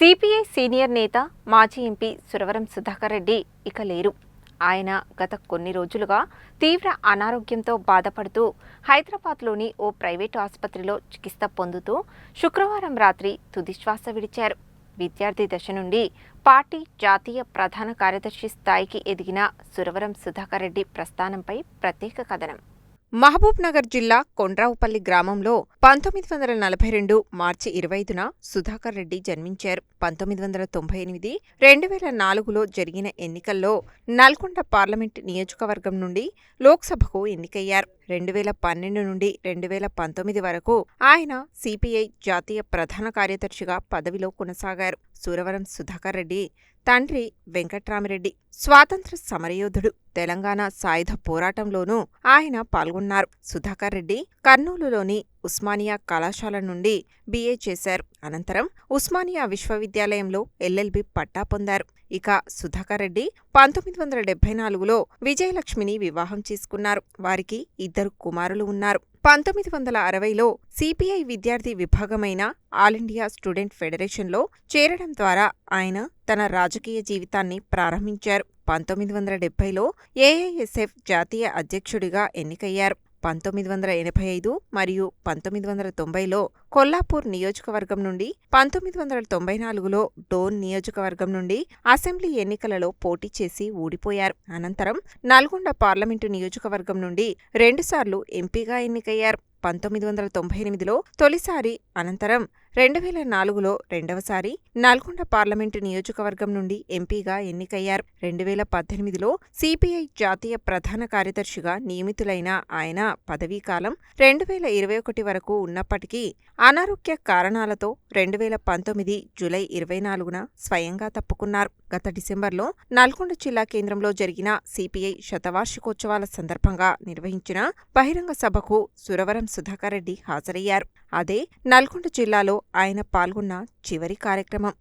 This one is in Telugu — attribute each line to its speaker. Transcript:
Speaker 1: సిపిఐ సీనియర్ నేత మాజీ ఎంపీ సురవరం సుధాకర్ రెడ్డి ఇక లేరు. ఆయన గత కొన్ని రోజులుగా తీవ్ర అనారోగ్యంతో బాధపడుతూ హైదరాబాద్లోని ఓ ప్రైవేటు ఆసుపత్రిలో చికిత్స పొందుతూ శుక్రవారం రాత్రి తుదిశ్వాస విడిచారు. విద్యార్థి దశ నుండి పార్టీ జాతీయ ప్రధాన కార్యదర్శి స్థాయికి ఎదిగిన సురవరం సుధాకర్ రెడ్డి ప్రస్థానంపై ప్రత్యేక కథనం. మహబూబ్ నగర్ జిల్లా కొండ్రావుపల్లి గ్రామంలో 1942 మార్చి 25న సుధాకర్ రెడ్డి జన్మించారు. 1998, 2004లో జరిగిన ఎన్నికల్లో నల్గొండ పార్లమెంట్ నియోజకవర్గం నుండి లోక్సభకు ఎన్నికయ్యారు. 2012 నుండి 2019 వరకు ఆయన సిపిఐ జాతీయ ప్రధాన కార్యదర్శిగా పదవిలో కొనసాగారు. సురవరం సుధాకర్ రెడ్డి తండ్రి వెంకట్రామిరెడ్డి స్వాతంత్ర సమరయోధుడు. తెలంగాణ సాయుధ పోరాటంలోనూ ఆయన పాల్గొన్నారు. సుధాకర్ రెడ్డి కర్నూలులోని ఉస్మానియా కళాశాల నుండి బిఏ చేశారు. అనంతరం ఉస్మానియా విశ్వవిద్యాలయంలో ఎల్ఎల్బి పట్టా పొందారు. ఇక సుధాకర్ రెడ్డి 1974లో విజయలక్ష్మిని వివాహం చేసుకున్నారు. వారికి 2 కుమారులు ఉన్నారు. 1960లో సిపిఐ విద్యార్థి విభాగమైన ఆల్ ఇండియా స్టూడెంట్ ఫెడరేషన్లో చేరడం ద్వారా ఆయన తన రాజకీయ జీవితాన్ని ప్రారంభించారు. 1970లో ఏఐఎస్ఎఫ్ జాతీయ అధ్యక్షుడిగా ఎన్నికయ్యారు. 1985 మరియు 1990లో కొల్లాపూర్ నియోజకవర్గం నుండి, 1994లో డోన్ నియోజకవర్గం నుండి అసెంబ్లీ ఎన్నికలలో పోటీ చేసి ఓడిపోయారు. అనంతరం నల్గొండ పార్లమెంటు నియోజకవర్గం నుండి 2 సార్లు ఎంపీగా ఎన్నికయ్యారు. 1998లో తొలిసారి, అనంతరం 2004లో రెండవసారి నల్గొండ పార్లమెంటు నియోజకవర్గం నుండి ఎంపీగా ఎన్నికయ్యారు. 2018లో సిపిఐ జాతీయ ప్రధాన కార్యదర్శిగా నియమితులైన ఆయన పదవీకాలం 2021 వరకు ఉన్నప్పటికీ అనారోగ్య కారణాలతో 2019 జూలై 24న స్వయంగా తప్పుకున్నారు. గత డిసెంబర్లో నల్గొండ జిల్లా కేంద్రంలో జరిగిన సిపిఐ శతవార్షికోత్సవాల సందర్భంగా నిర్వహించిన బహిరంగ సభకు సురవరం సుధాకర్ రెడ్డి హాజరయ్యారు. అదే నల్గొండ జిల్లాలో ఆయన పాల్గొన్న చివరి కార్యక్రమం.